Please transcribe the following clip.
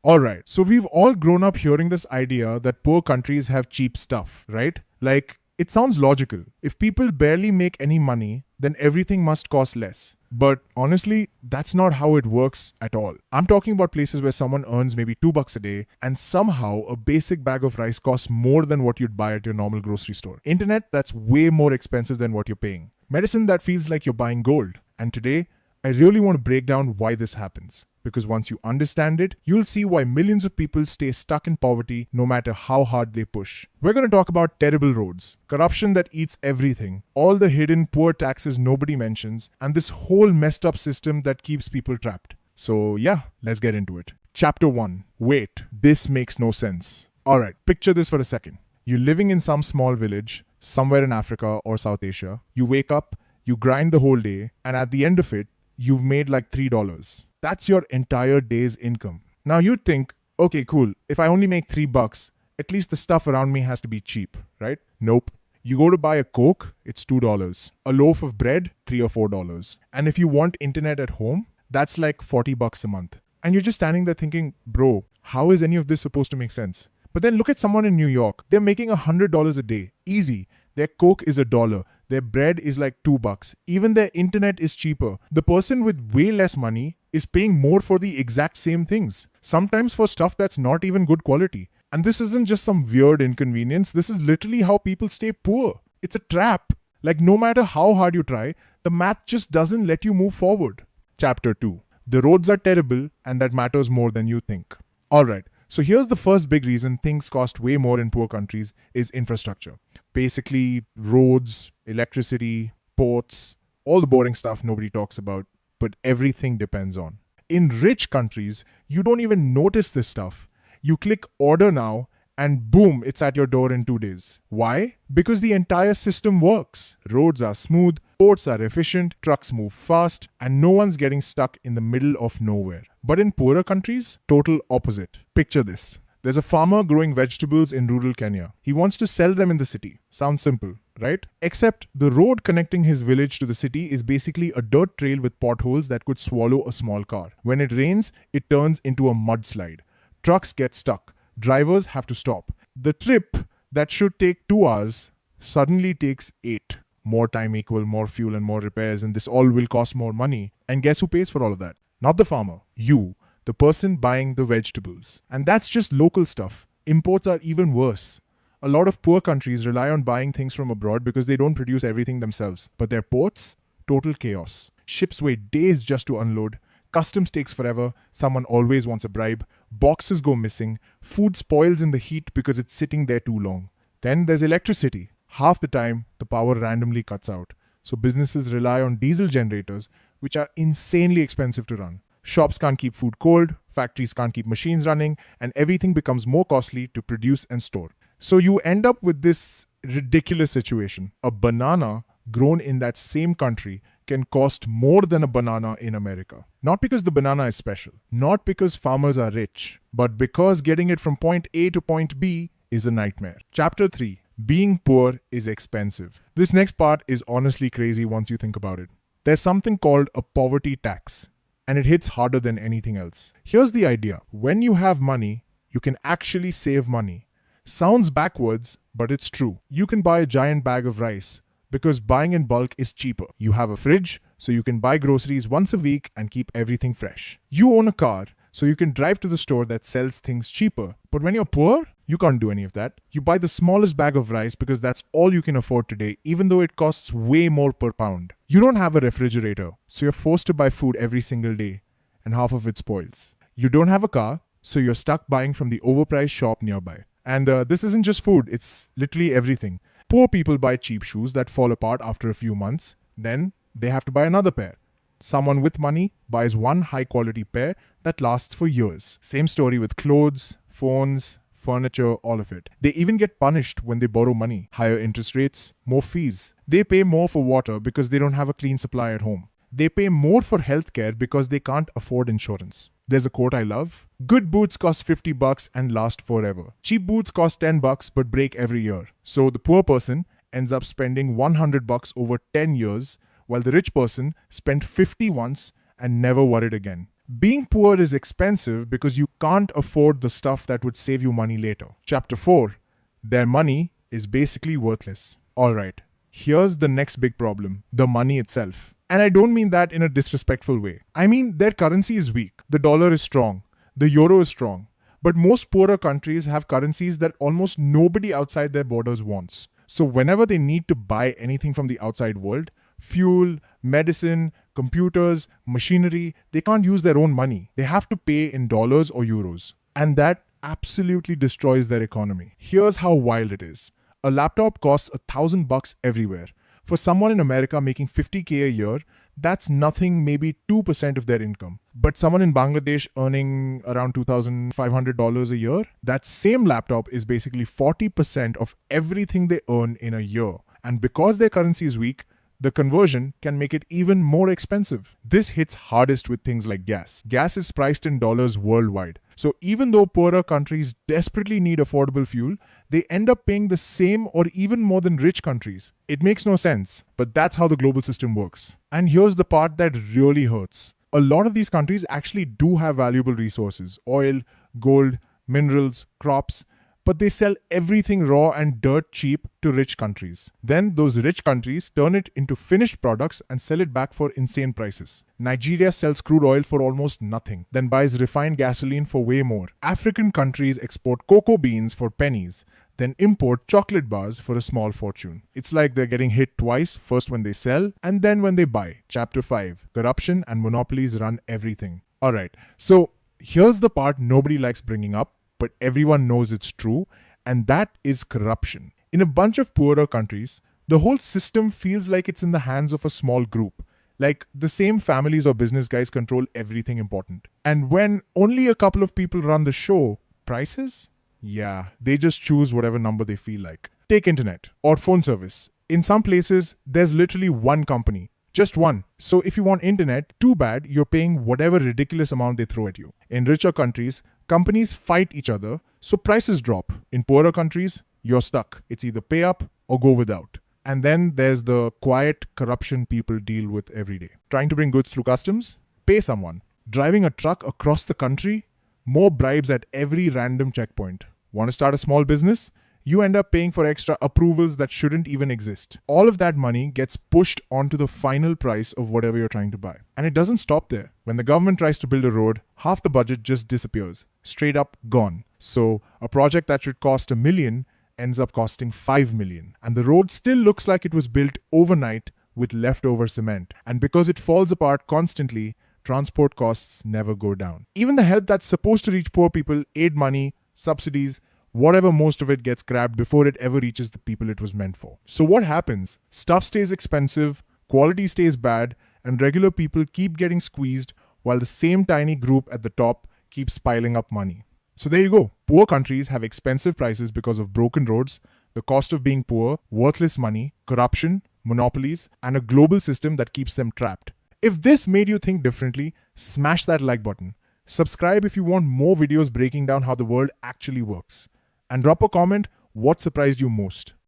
Alright, so we've all grown up hearing this idea that poor countries have cheap stuff, right? Like, it sounds logical. If people barely make any money, then everything must cost less. But honestly, that's not how it works at all. I'm talking about places where someone earns maybe $2 a day and somehow a basic bag of rice costs more than what you'd buy at your normal grocery store. Internet that's way more expensive than what you're paying. Medicine that feels like you're buying gold. And today, I really want to break down why this happens. Because once you understand it, you'll see why millions of people stay stuck in poverty no matter how hard they push. We're going to talk about terrible roads, corruption that eats everything, all the hidden poor taxes nobody mentions, and this whole messed up system that keeps people trapped. So, yeah, let's get into it. Chapter 1. Wait, this makes no sense. Alright, picture this for a second. You're living in some small village, somewhere in Africa or South Asia. You wake up, you grind the whole day, and at the end of it, you've made like $3. That's your entire day's income. Now you'd think, okay, cool, if I only make $3, at least the stuff around me has to be cheap, right? Nope. You go to buy a Coke, it's $2. A loaf of bread, $3 or $4. And if you want internet at home, that's like $40 a month. And you're just standing there thinking, bro, how is any of this supposed to make sense? But then look at someone in New York. They're making $100 a day. Easy. Their Coke is $1. Their bread is like $2. Even their internet is cheaper. The person with way less money is paying more for the exact same things. Sometimes for stuff that's not even good quality. And this isn't just some weird inconvenience. This is literally how people stay poor. It's a trap. Like no matter how hard you try, the math just doesn't let you move forward. Chapter 2. The roads are terrible and that matters more than you think. Alright. So here's the first big reason things cost way more in poor countries is infrastructure. Basically, roads, electricity, ports, all the boring stuff nobody talks about, but everything depends on. In rich countries, you don't even notice this stuff. You click order now and boom, it's at your door in 2 days. Why? Because the entire system works. Roads are smooth, ports are efficient, trucks move fast, and no one's getting stuck in the middle of nowhere. But in poorer countries, total opposite. Picture this. There's a farmer growing vegetables in rural Kenya. He wants to sell them in the city. Sounds simple, right? Except the road connecting his village to the city is basically a dirt trail with potholes that could swallow a small car. When it rains, it turns into a mudslide. Trucks get stuck. Drivers have to stop. The trip that should take 2 hours suddenly takes 8. More time equal more fuel and more repairs, and this all will cost more money. And guess who pays for all of that? Not the farmer. You, the person buying the vegetables. And that's just local stuff. Imports are even worse. A lot of poor countries rely on buying things from abroad because they don't produce everything themselves. But their ports? Total chaos. Ships wait days just to unload. Customs takes forever, someone always wants a bribe, boxes go missing, food spoils in the heat because it's sitting there too long. Then there's electricity. Half the time, the power randomly cuts out. So businesses rely on diesel generators, which are insanely expensive to run. Shops can't keep food cold, factories can't keep machines running, and everything becomes more costly to produce and store. So you end up with this ridiculous situation. A banana grown in that same country can cost more than a banana in America. Not because the banana is special, not because farmers are rich, but because getting it from point A to point B is a nightmare. Chapter 3. Being poor is expensive. This next part is honestly crazy once you think about it. There's something called a poverty tax, and it hits harder than anything else. Here's the idea. When you have money, you can actually save money. Sounds backwards, but it's true. You can buy a giant bag of rice, because buying in bulk is cheaper. You have a fridge, so you can buy groceries once a week and keep everything fresh. You own a car, so you can drive to the store that sells things cheaper. But when you're poor, you can't do any of that. You buy the smallest bag of rice because that's all you can afford today, even though it costs way more per pound. You don't have a refrigerator, so you're forced to buy food every single day, and half of it spoils. You don't have a car, so you're stuck buying from the overpriced shop nearby. And this isn't just food, it's literally everything. Poor people buy cheap shoes that fall apart after a few months. Then they have to buy another pair. Someone with money buys one high-quality pair that lasts for years. Same story with clothes, phones, furniture, all of it. They even get punished when they borrow money. Higher interest rates, more fees. They pay more for water because they don't have a clean supply at home. They pay more for healthcare because they can't afford insurance. There's a quote I love. Good boots cost $50 and last forever. Cheap boots cost $10 but break every year. So the poor person ends up spending $100 over 10 years, while the rich person spent 50 once and never worried again. Being poor is expensive because you can't afford the stuff that would save you money later. Chapter 4. Their money is basically worthless. Alright, here's the next big problem: the money itself. And I don't mean that in a disrespectful way. I mean, their currency is weak, the dollar is strong, the euro is strong. But most poorer countries have currencies that almost nobody outside their borders wants. So whenever they need to buy anything from the outside world, fuel, medicine, computers, machinery, they can't use their own money. They have to pay in dollars or euros. And that absolutely destroys their economy. Here's how wild it is. A laptop costs $1,000 everywhere. For someone in America making 50K a year, that's nothing, maybe 2% of their income. But someone in Bangladesh earning around $2,500 a year, that same laptop is basically 40% of everything they earn in a year. And because their currency is weak, the conversion can make it even more expensive. This hits hardest with things like gas. Gas is priced in dollars worldwide. So even though poorer countries desperately need affordable fuel, they end up paying the same or even more than rich countries. It makes no sense, but that's how the global system works. And here's the part that really hurts. A lot of these countries actually do have valuable resources: oil, gold, minerals, crops. But they sell everything raw and dirt cheap to rich countries. Then those rich countries turn it into finished products and sell it back for insane prices. Nigeria sells crude oil for almost nothing, then buys refined gasoline for way more. African countries export cocoa beans for pennies, then import chocolate bars for a small fortune. It's like they're getting hit twice, first when they sell and then when they buy. Chapter 5. Corruption and monopolies run everything. Alright, so here's the part nobody likes bringing up, but everyone knows it's true, and that is corruption. In a bunch of poorer countries, the whole system feels like it's in the hands of a small group. Like the same families or business guys control everything important. And when only a couple of people run the show, prices? Yeah, they just choose whatever number they feel like. Take internet or phone service. In some places, there's literally one company. Just one. So if you want internet, too bad, you're paying whatever ridiculous amount they throw at you. In richer countries, companies fight each other, so prices drop. In poorer countries, you're stuck. It's either pay up or go without. And then there's the quiet corruption people deal with every day. Trying to bring goods through customs? Pay someone. Driving a truck across the country? More bribes at every random checkpoint. Want to start a small business? You end up paying for extra approvals that shouldn't even exist. All of that money gets pushed onto the final price of whatever you're trying to buy. And it doesn't stop there. When the government tries to build a road, half the budget just disappears. Straight up gone. So a project that should cost $1 million ends up costing $5 million. And the road still looks like it was built overnight with leftover cement. And because it falls apart constantly, transport costs never go down. Even the help that's supposed to reach poor people, aid money, subsidies, whatever, most of it gets grabbed before it ever reaches the people it was meant for. So what happens? Stuff stays expensive, quality stays bad, and regular people keep getting squeezed while the same tiny group at the top keeps piling up money. So there you go. Poor countries have expensive prices because of broken roads, the cost of being poor, worthless money, corruption, monopolies, and a global system that keeps them trapped. If this made you think differently, smash that like button. Subscribe if you want more videos breaking down how the world actually works. And drop a comment what surprised you most.